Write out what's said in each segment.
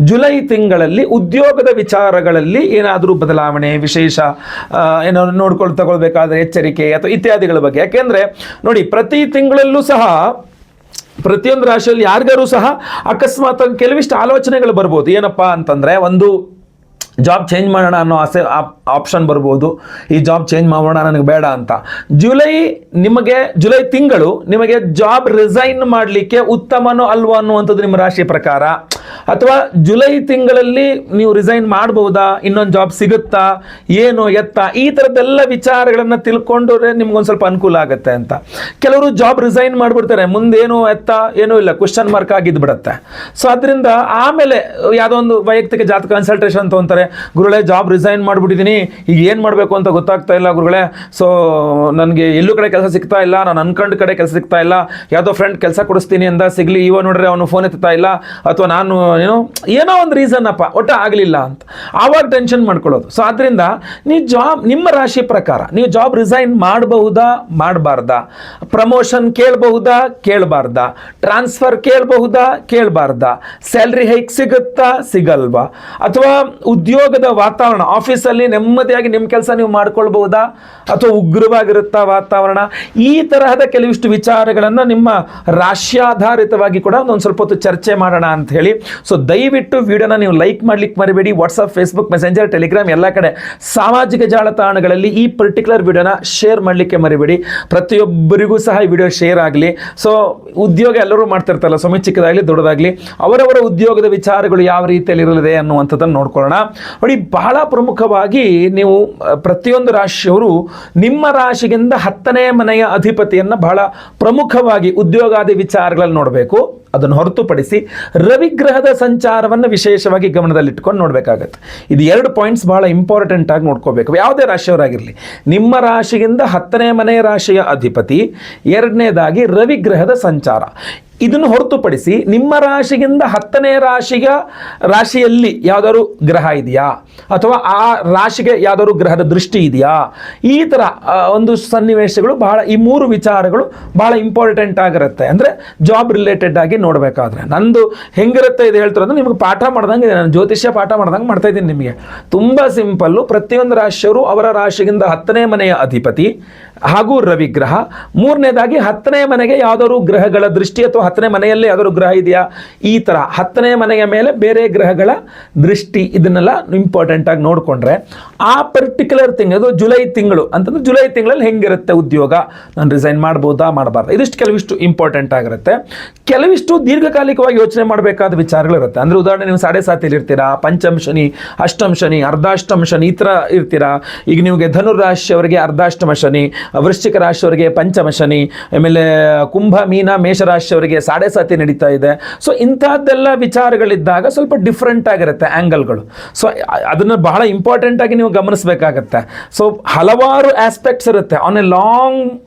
July ತಿಂಗಳಲ್ಲಿ ಉದ್ಯೋಗದ ವಿಚಾರಗಳಲ್ಲಿ ಏನಾದರೂ ಬದಲಾವಣೆ ವಿಶೇಷ ಏನೋ ತಗೊಳ್ಬೇಕಾದ್ರೆ ಎಚ್ಚರಿಕೆ ಅಥವಾ ಇತ್ಯಾದಿಗಳ ಬಗ್ಗೆ. ಯಾಕೆಂದ್ರೆ ನೋಡಿ, ಪ್ರತಿ ತಿಂಗಳಲ್ಲೂ ಸಹ ಪ್ರತಿಯೊಂದು ರಾಶಿಯಲ್ಲಿ ಯಾರಿಗಾರು ಸಹ ಅಕಸ್ಮಾತ್ ಕೆಲವಿಷ್ಟು ಆಲೋಚನೆಗಳು ಬರ್ಬೋದು. ಏನಪ್ಪಾ ಅಂತಂದ್ರೆ, ಒಂದು ಜಾಬ್ ಚೇಂಜ್ ಮಾಡೋಣ ಅನ್ನೋ ಆಪ್ಷನ್ ಬರ್ಬೋದು. ಈ ಜಾಬ್ ಚೇಂಜ್ ಮಾಡೋಣ, ನನಗೆ ಬೇಡ ಅಂತ. ಜುಲೈ ತಿಂಗಳು ನಿಮಗೆ ಜಾಬ್ ರಿಸೈನ್ ಮಾಡಲಿಕ್ಕೆ ಉತ್ತಮನೋ ಅಲ್ವೋ ಅನ್ನುವಂಥದ್ದು ನಿಮ್ಮ ರಾಶಿ ಪ್ರಕಾರ. ಅಥವಾ ಜುಲೈ ತಿಂಗಳಲ್ಲಿ ನೀವು ರಿಸೈನ್ ಮಾಡಬಹುದಾ, ಇನ್ನೊಂದು ಜಾಬ್ ಸಿಗುತ್ತಾ, ಏನು ಎತ್ತ, ಈ ಥರದ್ದೆಲ್ಲ ವಿಚಾರಗಳನ್ನು ತಿಳ್ಕೊಂಡ್ರೆ ನಿಮ್ಗೊಂದು ಸ್ವಲ್ಪ ಅನುಕೂಲ ಆಗುತ್ತೆ ಅಂತ. ಕೆಲವರು ಜಾಬ್ ರಿಸೈನ್ ಮಾಡಿಬಿಡ್ತಾರೆ, ಮುಂದೇನು ಎತ್ತ ಏನೂ ಇಲ್ಲ, ಕ್ವಶನ್ ಮಾರ್ಕ್ ಆಗಿದ್ದು ಬಿಡುತ್ತೆ. ಸೊ ಅದರಿಂದ ಆಮೇಲೆ ಯಾವುದೋ ಒಂದು ವೈಯಕ್ತಿಕ ಜಾತಕ ಕನ್ಸಲ್ಟೇಷನ್ ತೊಗೊಂತಾರೆ. ಗುರುಗಳೇ, ಜಾಬ್ ರಿಸೈನ್ ಮಾಡಿಬಿಟ್ಟಿದ್ದೀನಿ, ಈಗ ಏನು ಮಾಡಬೇಕು ಅಂತ ಗೊತ್ತಾಗ್ತಾ ಇಲ್ಲ ಗುರುಗಳೇ. ಸೊ ನನಗೆ ಎಲ್ಲೂ ಕಡೆ ಕೆಲಸ ಸಿಗ್ತಾ ಇಲ್ಲ, ನಾನು ಅನ್ಕೊಂಡ ಕಡೆ ಕೆಲಸ ಸಿಗ್ತಾ ಇಲ್ಲ, ಯಾವುದೋ ಫ್ರೆಂಡ್ ಕೆಲಸ ಕೊಡಿಸ್ತೀನಿ ಅಂದ ಸಿಗಲಿ, ಇವ ನೋಡ್ರೆ ಅವನು ಫೋನ್ ಎತ್ತಾ ಇಲ್ಲ, ಅಥವಾ ನಾನು ಏನೋ ಒಂದು ರೀಸನ್ ಅಪ್ಪ ಒಟ್ಟು ಆಗಲಿಲ್ಲ ಅಂತ ಆವಾಗ ಟೆನ್ಷನ್ ಮಾಡ್ಕೊಳ್ಳೋದು. ಸೊ ಆದ್ದರಿಂದ ನಿಮ್ಮ ರಾಶಿ ಪ್ರಕಾರ ನೀವು ಜಾಬ್ ರಿಸೈನ್ ಮಾಡಬಹುದಾ, ಮಾಡಬಾರ್ದಾ, ಪ್ರಮೋಷನ್ ಕೇಳಬಹುದಾ, ಕೇಳಬಾರ್ದಾ, ಟ್ರಾನ್ಸ್ಫರ್ ಕೇಳಬಹುದಾ, ಕೇಳಬಾರ್ದಾ, ಸ್ಯಾಲ್ರಿ ಹೈಕ್ ಸಿಗುತ್ತಾ, ಸಿಗಲ್ವಾ, ಅಥವಾ ಉದ್ಯೋಗದ ವಾತಾವರಣ ಆಫೀಸಲ್ಲಿ ನೆಮ್ಮದಿಯಾಗಿ ನಿಮ್ಮ ಕೆಲಸ ನೀವು ಮಾಡ್ಕೊಳ್ಬಹುದಾ, ಅಥವಾ ಉಗ್ರವಾಗಿರುತ್ತಾ ವಾತಾವರಣ, ಈ ತರಹದ ಕೆಲವಿಷ್ಟು ವಿಚಾರಗಳನ್ನು ನಿಮ್ಮ ರಾಶ್ಯಾಧಾರಿತವಾಗಿ ಕೂಡ ಒಂದು ಸ್ವಲ್ಪ ಹೊತ್ತು ಚರ್ಚೆ ಮಾಡೋಣ ಅಂತ ಹೇಳಿ. ಸೊ ದಯವಿಟ್ಟು ವಿಡಿಯೋನ ನೀವು ಲೈಕ್ ಮಾಡ್ಲಿಕ್ಕೆ ಮರಿಬೇಡಿ. ವಾಟ್ಸಪ್, ಫೇಸ್ಬುಕ್, ಮೆಸೆಂಜರ್, ಟೆಲಿಗ್ರಾಮ್ ಎಲ್ಲ ಕಡೆ ಸಾಮಾಜಿಕ ಜಾಲತಾಣಗಳಲ್ಲಿ ಈ ಪರ್ಟಿಕ್ಯುಲರ್ ವಿಡಿಯೋನ ಶೇರ್ ಮಾಡಲಿಕ್ಕೆ ಮರಿಬೇಡಿ. ಪ್ರತಿಯೊಬ್ಬರಿಗೂ ಸಹ ಈ ವಿಡಿಯೋ ಶೇರ್ ಆಗಲಿ. ಸೊ ಉದ್ಯೋಗ ಎಲ್ಲರೂ ಮಾಡ್ತಿರ್ತಾರಲ್ಲ, ಸ್ವಾಮಿ, ಚಿಕ್ಕದಾಗಲಿ ದೊಡ್ಡದಾಗಲಿ, ಅವರವರ ಉದ್ಯೋಗದ ವಿಚಾರಗಳು ಯಾವ ರೀತಿಯಲ್ಲಿ ಇರಲಿದೆ ಅನ್ನುವಂಥದ್ದನ್ನು ನೋಡ್ಕೊಳ್ಳೋಣ. ನೋಡಿ, ಬಹಳ ಪ್ರಮುಖವಾಗಿ ನೀವು ಪ್ರತಿಯೊಂದು ರಾಶಿಯವರು ನಿಮ್ಮ ರಾಶಿಗಿಂತ 10ನೇ ಮನೆಯ ಅಧಿಪತಿಯನ್ನು ಬಹಳ ಪ್ರಮುಖವಾಗಿ ಉದ್ಯೋಗಾದಿ ವಿಚಾರಗಳಲ್ಲಿ ನೋಡಬೇಕು. ಅದನ್ನು ಹೊರತುಪಡಿಸಿ ರವಿಗ್ರಹದ ಸಂಚಾರವನ್ನು ವಿಶೇಷವಾಗಿ ಗಮನದಲ್ಲಿಟ್ಕೊಂಡು ನೋಡಬೇಕಾಗತ್ತೆ. ಇದು 2 ಪಾಯಿಂಟ್ಸ್ ಬಹಳ ಇಂಪಾರ್ಟೆಂಟ್ ಆಗಿ ನೋಡ್ಕೋಬೇಕು. ಯಾವುದೇ ರಾಶಿಯವರಾಗಿರಲಿ, ನಿಮ್ಮ ರಾಶಿಗಿಂತ 10ನೇ ಮನೆಯ ರಾಶಿಯ ಅಧಿಪತಿ, ಎರಡನೇದಾಗಿ ರವಿಗ್ರಹದ ಸಂಚಾರ. ಇದನ್ನು ಹೊರತುಪಡಿಸಿ ನಿಮ್ಮ ರಾಶಿಗಿಂತ 10ನೇ ರಾಶಿಯಲ್ಲಿ ಯಾವುದಾದ್ರು ಗ್ರಹ ಇದೆಯಾ, ಅಥವಾ ಆ ರಾಶಿಗೆ ಯಾವುದಾದ್ರು ಗ್ರಹದ ದೃಷ್ಟಿ ಇದೆಯಾ, ಈ ಥರ ಒಂದು ಸನ್ನಿವೇಶಗಳು ಬಹಳ, ಈ 3 ವಿಚಾರಗಳು ಬಹಳ ಇಂಪಾರ್ಟೆಂಟ್ ಆಗಿರುತ್ತೆ. ಅಂದರೆ ಜಾಬ್ ರಿಲೇಟೆಡ್ ಆಗಿ ನೋಡಬೇಕಾದ್ರೆ ನಂದು ಹೆಂಗಿರುತ್ತೆ ಇದು ಹೇಳ್ತಿರೋದು ನಿಮಗೆ ಪಾಠ ಮಾಡ್ದಂಗೆ ಇದೆ. ನಾನು ಜ್ಯೋತಿಷ್ಯ ಪಾಠ ಮಾಡ್ದಂಗೆ ಮಾಡ್ತಾ ಇದ್ದೀನಿ ನಿಮಗೆ. ತುಂಬ ಸಿಂಪಲ್ಲು. ಪ್ರತಿಯೊಂದು ರಾಶಿಯವರು ಅವರ ರಾಶಿಗಿಂತ 10ನೇ ಮನೆಯ ಅಧಿಪತಿ ಹಾಗೂ ರವಿಗ್ರಹ, ಮೂರನೇದಾಗಿ 10ನೇ ಮನೆಗೆ ಯಾವುದಾದ್ರು ಗ್ರಹಗಳ ದೃಷ್ಟಿ, ಅಥವಾ 10ನೇ ಮನೆಯಲ್ಲಿ ಯಾವ್ದಾದ್ರು ಗ್ರಹ ಇದೆಯಾ, ಈ ಥರ 10ನೇ ಮನೆಯ ಮೇಲೆ ಬೇರೆ ಗ್ರಹಗಳ ದೃಷ್ಟಿ, ಇದನ್ನೆಲ್ಲ ಇಂಪಾರ್ಟೆಂಟ್ ಆಗಿ ನೋಡಿಕೊಂಡ್ರೆ ಆ ಪರ್ಟಿಕ್ಯುಲರ್ ತಿಂಗಳು, ಜುಲೈ ತಿಂಗಳು ಅಂತಂದ್ರೆ ಜುಲೈ ತಿಂಗಳಲ್ಲಿ ಹೆಂಗಿರುತ್ತೆ ಉದ್ಯೋಗ, ನಾನು ರಿಸೈನ್ ಮಾಡ್ಬೋದಾ, ಮಾಡಬಾರ್ದು, ಇದಿಷ್ಟು ಕೆಲವಿಷ್ಟು ಇಂಪಾರ್ಟೆಂಟ್ ಆಗಿರುತ್ತೆ. ಕೆಲವಿಷ್ಟು ದೀರ್ಘಕಾಲಿಕವಾಗಿ ಯೋಚನೆ ಮಾಡಬೇಕಾದ ವಿಚಾರಗಳಿರುತ್ತೆ. ಅಂದರೆ ಉದಾಹರಣೆ, ನೀವು 7.5 ಇರ್ತೀರಾ, ಪಂಚಮ ಶನಿ, ಅಷ್ಟಮ ಶನಿ, ಅರ್ಧಾಷ್ಟಮ ಶನಿ, ಈ ಥರ ಇರ್ತೀರಾ. ಈಗ ನಿಮಗೆ ಧನುರಾಶಿಯವರಿಗೆ ಅರ್ಧಾಷ್ಟಮ ಶನಿ, ವೃಶ್ಚಿಕ ರಾಶಿಯವರಿಗೆ ಪಂಚಮ ಶನಿ, ಆಮೇಲೆ ಕುಂಭ, ಮೀನ, ಮೇಷರಾಶಿಯವರಿಗೆ 7.5 ನಡೀತಾ ಇದೆ. ಸೊ ಇಂಥದ್ದೆಲ್ಲ ವಿಚಾರಗಳಿದ್ದಾಗ ಸ್ವಲ್ಪ ಡಿಫ್ರೆಂಟ್ ಆಗಿರುತ್ತೆ ಆ್ಯಂಗಲ್ಗಳು. ಸೊ ಅದನ್ನು ಬಹಳ ಇಂಪಾರ್ಟೆಂಟ್ ಆಗಿ ನೀವು ಗಮನಿಸಬೇಕಾಗತ್ತೆ. ಸೊ ಹಲವಾರು ಆಸ್ಪೆಕ್ಟ್ಸ್ ಇರುತ್ತೆ ಆನ್ ಎ ಲಾಂಗ್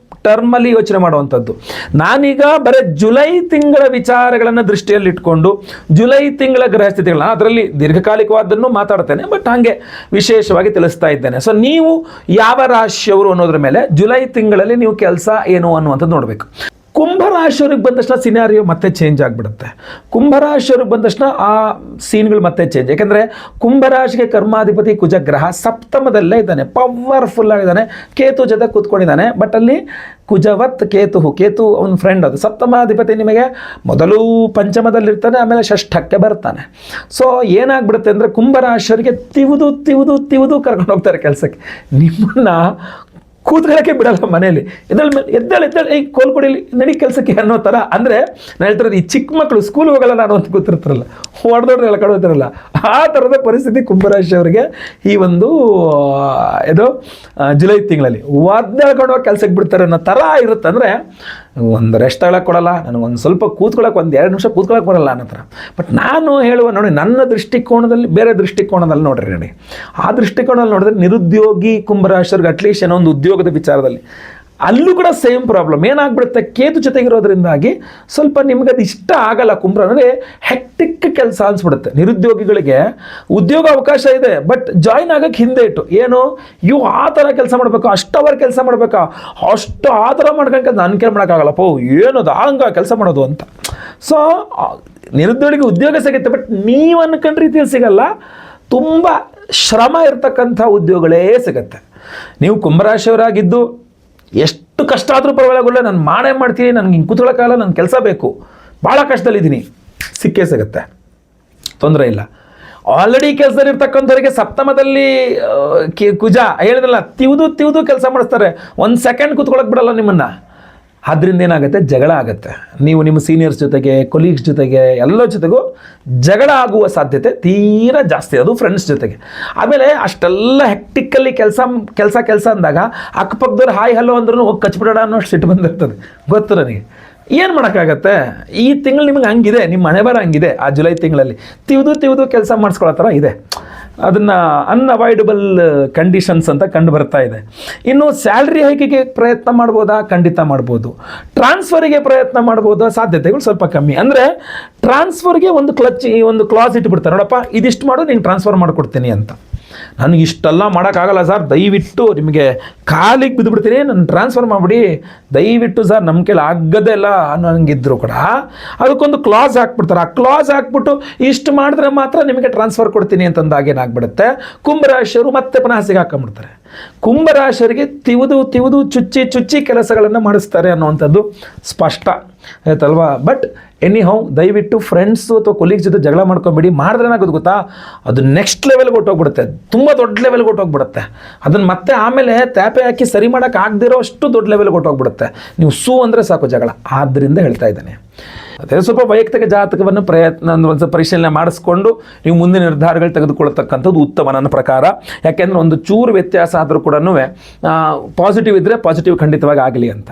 ಟರ್ಮಲ್ಲಿ ಯೋಚನೆ ಮಾಡುವಂಥದ್ದು. ನಾನೀಗ ಬರೀ ಜುಲೈ ತಿಂಗಳ ವಿಚಾರಗಳನ್ನು ದೃಷ್ಟಿಯಲ್ಲಿ ಇಟ್ಕೊಂಡು ಜುಲೈ ತಿಂಗಳ ಗ್ರಹಸ್ಥಿತಿಗಳನ್ನ, ಅದರಲ್ಲಿ ದೀರ್ಘಕಾಲಿಕವಾದನ್ನು ಮಾತಾಡ್ತೇನೆ, ಬಟ್ ಹಾಗೆ ವಿಶೇಷವಾಗಿ ತಿಳಿಸ್ತಾ ಇದ್ದೇನೆ. ಸೊ ನೀವು ಯಾವ ರಾಶಿಯವರು ಅನ್ನೋದ್ರ ಮೇಲೆ ಜುಲೈ ತಿಂಗಳಲ್ಲಿ ನೀವು ಕೆಲಸ ಏನು ಅನ್ನುವಂಥದ್ದು ನೋಡಬೇಕು. ಕುಂಭರಾಶಿಯವ್ರಿಗೆ ಬಂದ ತಕ್ಷಣ ಸಿನಾರಿಯೋ ಮತ್ತೆ ಚೇಂಜ್ ಆಗಿಬಿಡುತ್ತೆ. ಕುಂಭರಾಶಿಯವ್ರಿಗೆ ಬಂದ ತಕ್ಷಣ ಆ ಸೀನ್ಗಳು ಮತ್ತೆ ಚೇಂಜ್. ಯಾಕೆಂದರೆ ಕುಂಭರಾಶಿಗೆ ಕರ್ಮಾಧಿಪತಿ ಕುಜಗ್ರಹ ಸಪ್ತಮದಲ್ಲೇ ಇದ್ದಾನೆ, ಪವರ್ಫುಲ್ ಆಗಿದ್ದಾನೆ, ಕೇತು ಜೊತೆ ಕೂತ್ಕೊಂಡಿದ್ದಾನೆ. ಬಟ್ ಅಲ್ಲಿ ಕುಜವತ್ ಕೇತು ಅವನ ಫ್ರೆಂಡ್. ಅದು ಸಪ್ತಮಾಧಿಪತಿ ನಿಮಗೆ ಮೊದಲು ಪಂಚಮದಲ್ಲಿರ್ತಾನೆ, ಆಮೇಲೆ ಷಷ್ಠಕ್ಕೆ ಬರ್ತಾನೆ. ಸೊ ಏನಾಗ್ಬಿಡುತ್ತೆ ಅಂದರೆ ಕುಂಭರಾಶಿಯವರಿಗೆ ತಿವಿದು ಕರ್ಕೊಂಡು ಹೋಗ್ತಾರೆ ಕೆಲಸಕ್ಕೆ. ನಿಮ್ಮನ್ನು ಕೂತ್ಕೊಳ್ಳೋಕ್ಕೆ ಬಿಡಲ್ಲ ಮನೇಲಿ. ಎದ್ದೇಳು ಈ ಕೋಲ್ ಕೊಡಿಲಿ, ನಡಿ ಕೆಲಸಕ್ಕೆ ಅನ್ನೋ ಥರ. ಅಂದರೆ ನಾನು ಹೇಳ್ತಿರೋದು, ಈ ಚಿಕ್ಕ ಮಕ್ಕಳು ಸ್ಕೂಲ್ ಹೋಗಲ್ಲ ನಾನು ಅಂತ ಕೂತಿರ್ತಾರಲ್ಲ, ಹೊಡೆದೊಡ್ರೆಲ್ಲ ಕಡೋತಿರಲ್ಲ, ಆ ಥರದ ಪರಿಸ್ಥಿತಿ ಕುಂಭರಾಶಿಯವರಿಗೆ ಈ ಒಂದು ಜುಲೈ ತಿಂಗಳಲ್ಲಿ ಒದ್ದಾಡ್ಕೊಂಡು ಹೋಗಿ ಕೆಲಸಕ್ಕೆ ಬಿಡ್ತಾರೆ ಅನ್ನೋ ಥರ ಇರುತ್ತೆ. ಅಂದರೆ ಒಂದು ರೆಸ್ಟ್ ತಗೊಳಕ್ಕೆ ಕೊಡಲ್ಲ, ನನಗೊಂದು ಸ್ವಲ್ಪ ಕೂತ್ಕೊಳ್ಳೋಕೆ 1-2 ನಿಮಿಷ ಕೂತ್ಕೊಳ್ಳೋಕೆ ಬರಲ್ಲ ಅನ್ನೋ ಥರ. ಬಟ್ ನಾನು ಹೇಳುವ ನೋಡಿ, ನನ್ನ ದೃಷ್ಟಿಕೋನದಲ್ಲಿ ಬೇರೆ ದೃಷ್ಟಿಕೋನದಲ್ಲಿ ನೋಡ್ರಿ ನೋಡಿ. ಆ ದೃಷ್ಟಿಕೋನದಲ್ಲಿ ನೋಡಿದ್ರೆ ನಿರುದ್ಯೋಗಿ ಕುಂಭರಾಶಿಯವ್ರಿಗೆ ಅಟ್ಲೀಸ್ಟ್ ಏನೋ ಒಂದು ಉದ್ಯೋಗದ ವಿಚಾರದಲ್ಲಿ ಅಲ್ಲೂ ಕೂಡ ಸೇಮ್ ಪ್ರಾಬ್ಲಮ್ ಏನಾಗ್ಬಿಡುತ್ತೆ. ಕೇತು ಜೊತೆಗಿರೋದ್ರಿಂದಾಗಿ ಸ್ವಲ್ಪ ನಿಮ್ಗೆ ಅದು ಇಷ್ಟ ಆಗಲ್ಲ. ಕುಂಭ ಅಂದರೆ ಹೆಕ್ಟಿಕ್ ಕೆಲಸ ಅನ್ಸ್ಬಿಡುತ್ತೆ. ನಿರುದ್ಯೋಗಿಗಳಿಗೆ ಉದ್ಯೋಗ ಅವಕಾಶ ಇದೆ, ಬಟ್ ಜಾಯಿನ್ ಆಗೋಕ್ಕೆ ಹಿಂದೆ ಇಟ್ಟು ಏನು ಇವು ಆ ಥರ ಕೆಲಸ ಮಾಡಬೇಕು, ಅಷ್ಟವರ್ ಕೆಲಸ ಮಾಡಬೇಕಾ, ಅಷ್ಟು ಆ ಥರ ಮಾಡ್ಕೊಂಡು ನನ್ನ ಕೇಳಿ ಮಾಡೋಕ್ಕಾಗಲ್ಲಪ್ಪ, ಏನದು ಹಂಗ ಕೆಲಸ ಮಾಡೋದು ಅಂತ. ಸೊ ನಿರುದ್ಯೋಗಿಗೆ ಉದ್ಯೋಗ ಸಿಗುತ್ತೆ, ಬಟ್ ನೀವು ಅನ್ಕೊಂಡ ರೀತಿಯಲ್ಲಿ ಸಿಗಲ್ಲ. ತುಂಬ ಶ್ರಮ ಇರ್ತಕ್ಕಂಥ ಉದ್ಯೋಗಗಳೇ ಸಿಗುತ್ತೆ. ನೀವು ಕುಂಭರಾಶಿಯವರಾಗಿದ್ದು ಎಷ್ಟು ಕಷ್ಟ ಆದರೂ ಪರವಾಗಿಲ್ಲ, ನಾನು ಮಾಡೇ ಮಾಡ್ತೀನಿ, ನನಗೆ ಹಿಂಗೆ ಕೂತ್ಕೊಳ್ಳೋಕ್ಕಾಗಲ್ಲ, ನನ್ನ ಕೆಲಸ ಬೇಕು, ಭಾಳ ಕಷ್ಟದಲ್ಲಿದ್ದೀನಿ, ಸಿಕ್ಕೇ ಸಿಗುತ್ತೆ, ತೊಂದರೆ ಇಲ್ಲ. ಆಲ್ರೆಡಿ ಕೆಲಸದಲ್ಲಿ ಇರ್ತಕ್ಕಂಥವ್ರಿಗೆ ಸಪ್ತಮದಲ್ಲಿ ಕುಜ ಹೇಳಿದ್ರಲ್ಲ, ತಿವಿದು ಕೆಲಸ ಮಾಡಿಸ್ತಾರೆ, ಒಂದು ಸೆಕೆಂಡ್ ಕೂತ್ಕೊಳ್ಳೋಕೆ ಬಿಡಲ್ಲ ನಿಮ್ಮನ್ನು. ಆದ್ದರಿಂದ ಏನಾಗುತ್ತೆ, ಜಗಳ ಆಗುತ್ತೆ. ನೀವು ನಿಮ್ಮ ಸೀನಿಯರ್ಸ್ ಜೊತೆಗೆ, ಕೊಲೀಗ್ಸ್ ಜೊತೆಗೆ, ಎಲ್ಲ ಜೊತೆಗೂ ಜಗಳ ಆಗುವ ಸಾಧ್ಯತೆ ತೀರಾ ಜಾಸ್ತಿ, ಅದು ಫ್ರೆಂಡ್ಸ್ ಜೊತೆಗೆ. ಆಮೇಲೆ ಅಷ್ಟೆಲ್ಲ ಹೆಕ್ಟಿಕ್ಕಲ್ಲಿ ಕೆಲಸ ಅಂದಾಗ ಅಕ್ಕಪಕ್ಕದವ್ರು ಹಾಯ್ ಹಲೋ ಅಂದ್ರೂ ಹೋಗಿ ಕಚ್ಬಿಡೋಣ ಅನ್ನೋ ಸಿಟ್ಟು ಬಂದಿರ್ತದೆ, ಗೊತ್ತು ನನಗೆ. ಏನು ಮಾಡೋಕ್ಕಾಗತ್ತೆ, ಈ ತಿಂಗಳು ನಿಮಗೆ ಹಂಗಿದೆ, ನಿಮ್ಮ ಮನೆ ಬರ ಹಂಗಿದೆ. ಆ ಜುಲೈ ತಿಂಗಳಲ್ಲಿ ತಿವಿದು ಕೆಲಸ ಮಾಡಿಸ್ಕೊಳ್ಳೋ ಥರ ಇದೆ. ಅದನ್ನು ಅನ್ಅವಾಯ್ಡಬಲ್ ಕಂಡೀಷನ್ಸ್ ಅಂತ ಕಂಡು ಬರ್ತಾ ಇದೆ. ಇನ್ನು ಸ್ಯಾಲ್ರಿ ಹೈಕಿಗೆ ಪ್ರಯತ್ನ ಮಾಡ್ಬೋದಾ? ಖಂಡಿತ ಮಾಡ್ಬೋದು. ಟ್ರಾನ್ಸ್ಫರಿಗೆ ಪ್ರಯತ್ನ ಮಾಡ್ಬೋದಾ? ಸಾಧ್ಯತೆಗಳು ಸ್ವಲ್ಪ ಕಮ್ಮಿ. ಅಂದರೆ ಟ್ರಾನ್ಸ್ಫರ್ಗೆ ಒಂದು ಕ್ಲಾಸ್ ಇಟ್ಬಿಡ್ತಾರೆ, ನೋಡಪ್ಪ ಇದಿಷ್ಟು ಮಾಡು, ನಿಂಗೆ ಟ್ರಾನ್ಸ್ಫರ್ ಮಾಡಿಕೊಡ್ತೀನಿ ಅಂತ. ನನಗೆ ಇಷ್ಟೆಲ್ಲ ಮಾಡೋಕ್ಕಾಗಲ್ಲ ಸರ್, ದಯವಿಟ್ಟು ನಿಮಗೆ ಕಾಲಿಗೆ ಬಿದ್ದುಬಿಡ್ತೀನಿ, ನನ್ನ ಟ್ರಾನ್ಸ್ಫರ್ ಮಾಡಿಬಿಡಿ ದಯವಿಟ್ಟು ಸರ್, ನಮ್ಮ ಕೈಲಿ ಆಗದೇ ಇಲ್ಲ ಅನ್ನೋಂಗಿದ್ರು ಕೂಡ ಅದಕ್ಕೊಂದು ಕ್ಲಾಸ್ ಹಾಕ್ಬಿಡ್ತಾರೆ. ಆ ಕ್ಲಾಸ್ ಹಾಕ್ಬಿಟ್ಟು ಇಷ್ಟು ಮಾಡಿದ್ರೆ ಮಾತ್ರ ನಿಮಗೆ ಟ್ರಾನ್ಸ್ಫರ್ ಕೊಡ್ತೀನಿ ಅಂತಂದಾಗ ಏನಾಗ್ಬಿಡುತ್ತೆ, ಕುಂಭರಾಶಿಯವರು ಮತ್ತೆ ಪುನಃ ಸಿಗಾಕೊಂಡ್ಬಿಡ್ತಾರೆ. ಕುಂಭರಾಶಿಯರಿಗೆ ತಿವಿದು ಚುಚ್ಚಿ ಕೆಲಸಗಳನ್ನು ಮಾಡಿಸ್ತಾರೆ ಅನ್ನುವಂಥದ್ದು ಸ್ಪಷ್ಟ ಆಯ್ತಲ್ವಾ. ಬಟ್ ಎನಿ ಹೌ, ದಯವಿಟ್ಟು ಫ್ರೆಂಡ್ಸು ಅಥವಾ ಕೊಲೀಗ್ಸ್ ಜೊತೆ ಜಗಳ ಮಾಡ್ಕೊಂಬಿಡಿ. ಮಾಡಿದ್ರೆ ಏನಾಗೋದು ಗೊತ್ತಾ, ಅದು ನೆಕ್ಸ್ಟ್ ಲೆವೆಲ್ಗೆ ಹೊಟ್ಟೋಗ್ಬಿಡುತ್ತೆ, ತುಂಬ ದೊಡ್ಡ ಲೆವೆಲ್ಗೆ ಹೊಟ್ಟೋಗ್ಬಿಡುತ್ತೆ. ಅದನ್ನು ಮತ್ತೆ ಆಮೇಲೆ ತ್ಯಾಪೆ ಹಾಕಿ ಸರಿ ಮಾಡೋಕೆ ಆಗದಿರೋ ಅಷ್ಟು ದೊಡ್ಡ ಲೆವೆಲ್ಗೆ ಹೊಟ್ಟೋಗ್ಬಿಡುತ್ತೆ. ನೀವು ಅಂದರೆ ಸಾಕು ಜಗಳ. ಆದ್ದರಿಂದ ಹೇಳ್ತಾ ಇದ್ದೇನೆ, ಅದೇ ಸ್ವಲ್ಪ ವೈಯಕ್ತಿಕ ಜಾತಕವನ್ನು ಒಂದು ಪರಿಶೀಲನೆ ಮಾಡಿಸ್ಕೊಂಡು ನೀವು ಮುಂದಿನ ನಿರ್ಧಾರಗಳು ತೆಗೆದುಕೊಳ್ತಕ್ಕಂಥದ್ದು ಉತ್ತಮ ನನ್ನ ಪ್ರಕಾರ. ಯಾಕೆಂದರೆ ಒಂದು ಚೂರು ವ್ಯತ್ಯಾಸ ಆದರೂ ಕೂಡ ಪಾಸಿಟಿವ್ ಇದ್ದರೆ ಪಾಸಿಟಿವ್ ಖಂಡಿತವಾಗಿ ಆಗಲಿ ಅಂತ.